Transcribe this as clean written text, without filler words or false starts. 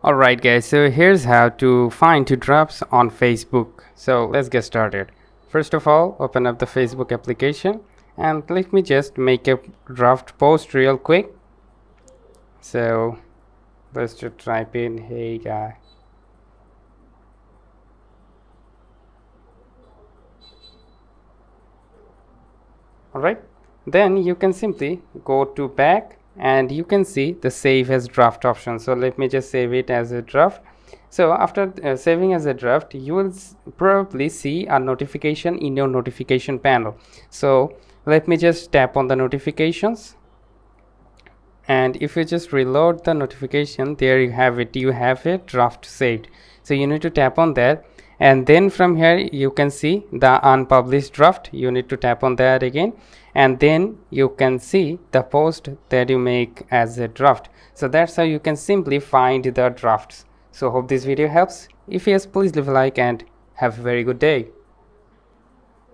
Alright guys, so here's how to find two drafts on Facebook. So let's get started. First of all, open up the Facebook application and let me just make a draft post real quick. So let's just type in hey guy. Alright, then you can simply go to back and you can see the save as draft option. So let me just save it as a draft. So after saving as a draft, you will probably see a notification in your notification panel. So let me just tap on the notifications, and if you just reload the notification, there you have it, you have a draft saved. So you need to tap on that, and then from here you can see the unpublished draft. You need to tap on that again, and then you can see the post that you make as a draft. So that's how you can simply find the drafts. So hope this video helps. If yes, please leave a like and have a very good day.